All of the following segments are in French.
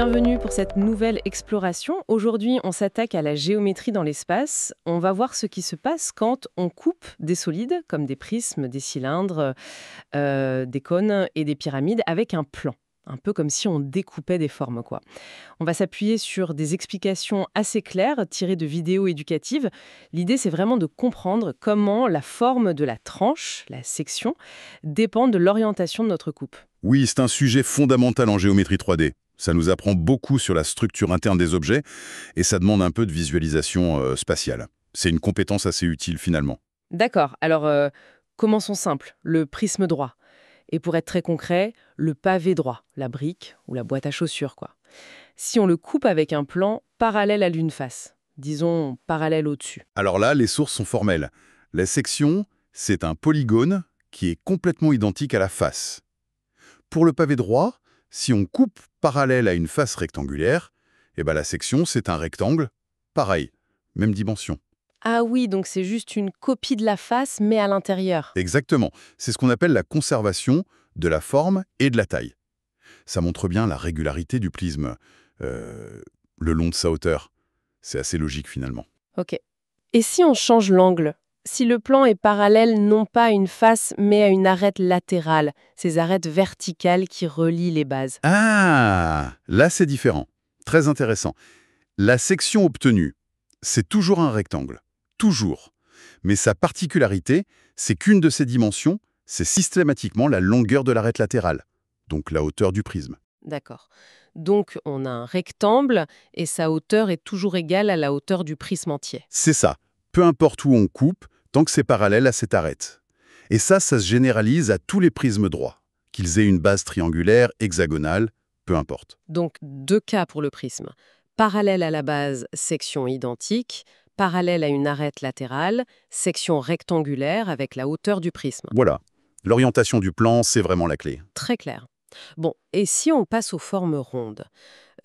Bienvenue pour cette nouvelle exploration. Aujourd'hui, on s'attaque à la géométrie dans l'espace. On va voir ce qui se passe quand on coupe des solides, comme des prismes, des cylindres, des cônes et des pyramides, avec un plan. Un peu comme si on découpait des formes, quoi. On va s'appuyer sur des explications assez claires, tirées de vidéos éducatives. L'idée, c'est vraiment de comprendre comment la forme de la tranche, la section, dépend de l'orientation de notre coupe. Oui, c'est un sujet fondamental en géométrie 3D. Ça nous apprend beaucoup sur la structure interne des objets et ça demande un peu de visualisation spatiale. C'est une compétence assez utile finalement. D'accord, alors commençons simple, le prisme droit. Et pour être très concret, le pavé droit, la brique ou la boîte à chaussures, quoi. Si on le coupe avec un plan parallèle à l'une face, disons parallèle au-dessus. Alors là, les sources sont formelles. La section, c'est un polygone qui est complètement identique à la face. Pour le pavé droit, si on coupe parallèle à une face rectangulaire, la section, c'est un rectangle, pareil, même dimension. Ah oui, donc c'est juste une copie de la face, mais à l'intérieur. Exactement, c'est ce qu'on appelle la conservation de la forme et de la taille. Ça montre bien la régularité du prisme, le long de sa hauteur. C'est assez logique finalement. Ok. Et si on change l'angle? Si le plan est parallèle non pas à une face, mais à une arête latérale, ces arêtes verticales qui relient les bases. Ah, là c'est différent. Très intéressant. La section obtenue, c'est toujours un rectangle. Toujours. Mais sa particularité, c'est qu'une de ses dimensions, c'est systématiquement la longueur de l'arête latérale, donc la hauteur du prisme. D'accord. Donc on a un rectangle et sa hauteur est toujours égale à la hauteur du prisme entier. C'est ça. Peu importe où on coupe, tant que c'est parallèle à cette arête. Et ça se généralise à tous les prismes droits, qu'ils aient une base triangulaire, hexagonale, peu importe. Donc deux cas pour le prisme. Parallèle à la base, section identique. Parallèle à une arête latérale, section rectangulaire avec la hauteur du prisme. Voilà. L'orientation du plan, c'est vraiment la clé. Très clair. Bon, et si on passe aux formes rondes?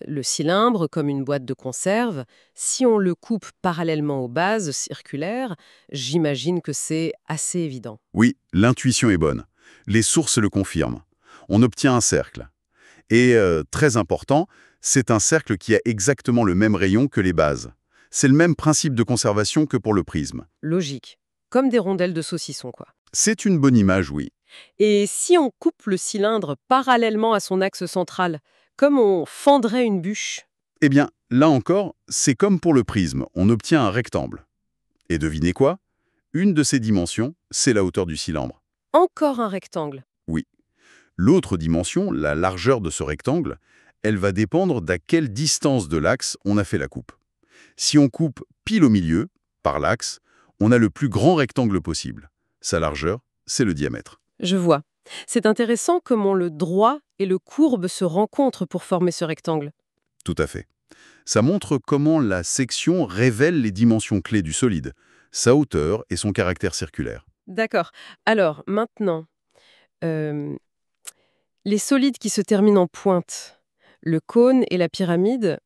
Le cylindre, comme une boîte de conserve, si on le coupe parallèlement aux bases circulaires, j'imagine que c'est assez évident. Oui, l'intuition est bonne. Les sources le confirment. On obtient un cercle. Et, très important, c'est un cercle qui a exactement le même rayon que les bases. C'est le même principe de conservation que pour le prisme. Logique. Comme des rondelles de saucisson, quoi. C'est une bonne image, oui. Et si on coupe le cylindre parallèlement à son axe central, comme on fendrait une bûche? Eh bien, là encore, c'est comme pour le prisme, on obtient un rectangle. Et devinez quoi? Une de ses dimensions, c'est la hauteur du cylindre. Encore un rectangle. Oui. L'autre dimension, la largeur de ce rectangle, elle va dépendre d'à quelle distance de l'axe on a fait la coupe. Si on coupe pile au milieu, par l'axe, on a le plus grand rectangle possible. Sa largeur, c'est le diamètre. Je vois. C'est intéressant comment le droit et le courbe se rencontrent pour former ce rectangle. Tout à fait. Ça montre comment la section révèle les dimensions clés du solide, sa hauteur et son caractère circulaire. D'accord. Alors, maintenant, euh, les solides qui se terminent en pointe, le cône et la pyramide,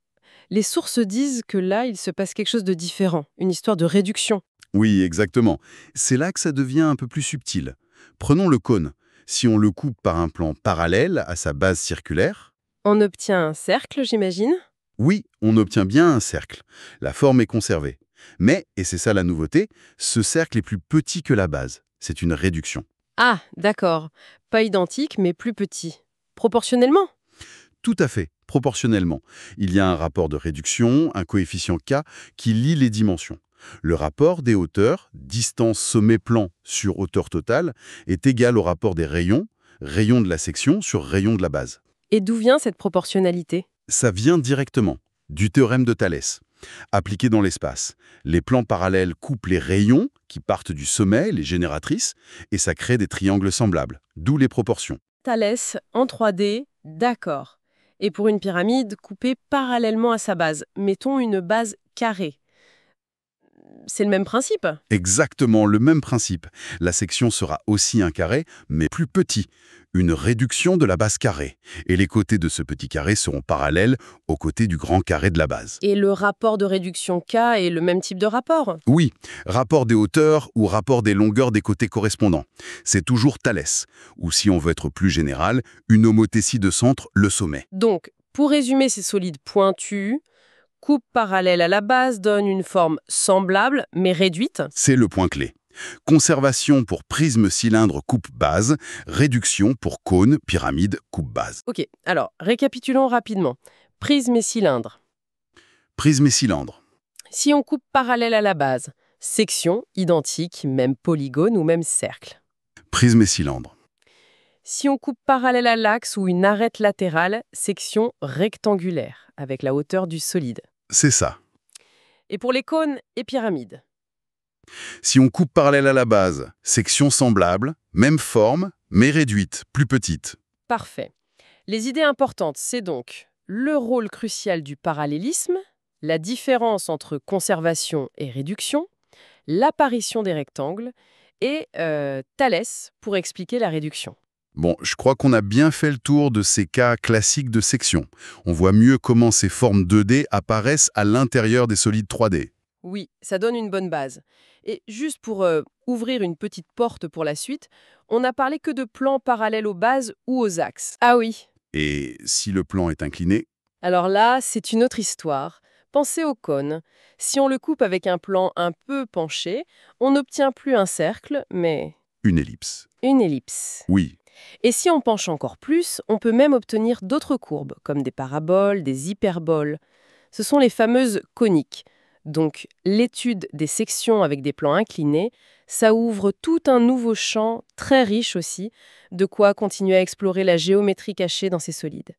les sources disent que là, il se passe quelque chose de différent, une histoire de réduction. Oui, exactement. C'est là que ça devient un peu plus subtil. Prenons le cône. Si on le coupe par un plan parallèle à sa base circulaire, On obtient un cercle, j'imagine? oui, on obtient bien un cercle. La forme est conservée. Mais, et c'est ça la nouveauté, ce cercle est plus petit que la base. C'est une réduction. Ah, d'accord. Pas identique, mais plus petit. Proportionnellement? Tout à fait, proportionnellement. Il y a un rapport de réduction, un coefficient K, qui lie les dimensions. Le rapport des hauteurs, distance sommet-plan sur hauteur totale, est égal au rapport des rayons, rayon de la section sur rayon de la base. Et d'où vient cette proportionnalité? Ça vient directement du théorème de Thalès. Appliqué dans l'espace, les plans parallèles coupent les rayons qui partent du sommet, les génératrices, et ça crée des triangles semblables, d'où les proportions. Thalès, en 3D, d'accord. Et pour une pyramide, coupée parallèlement à sa base, mettons une base carrée. C'est le même principe? Exactement le même principe. La section sera aussi un carré, mais plus petit. Une réduction de la base carrée. Et les côtés de ce petit carré seront parallèles aux côtés du grand carré de la base. Et le rapport de réduction K est le même type de rapport? Oui, rapport des hauteurs ou rapport des longueurs des côtés correspondants. C'est toujours Thalès. Ou si on veut être plus général, une homothétie de centre, le sommet. Donc, Pour résumer, ces solides pointus, coupe parallèle à la base donne une forme semblable mais réduite. C'est le point clé. Conservation pour prisme cylindre coupe base, réduction pour cône, pyramide, coupe base. Ok, alors récapitulons rapidement. Prisme et cylindre. Prisme et cylindre. Si on coupe parallèle à la base, section identique, même polygone ou même cercle. Prisme et cylindre. Si on coupe parallèle à l'axe ou une arête latérale, section rectangulaire, avec la hauteur du solide. C'est ça. Et pour les cônes et pyramides. Si on coupe parallèle à la base, section semblable, même forme, mais réduite, plus petite. Parfait. Les idées importantes, c'est donc le rôle crucial du parallélisme, la différence entre conservation et réduction, l'apparition des rectangles et Thalès pour expliquer la réduction. Bon, je crois qu'on a bien fait le tour de ces cas classiques de section. On voit mieux comment ces formes 2D apparaissent à l'intérieur des solides 3D. Oui, ça donne une bonne base. Et juste pour ouvrir une petite porte pour la suite, on n'a parlé que de plans parallèles aux bases ou aux axes. Ah oui. Et si le plan est incliné, Alors là, c'est une autre histoire. Pensez au cône. Si on le coupe avec un plan un peu penché, on n'obtient plus un cercle, mais une ellipse. une ellipse. Oui, Et si on penche encore plus, on peut même obtenir d'autres courbes, comme des paraboles, des hyperboles. Ce sont les fameuses coniques. Donc, l'étude des sections avec des plans inclinés, ça ouvre tout un nouveau champ, très riche aussi, de quoi continuer à explorer la géométrie cachée dans ces solides.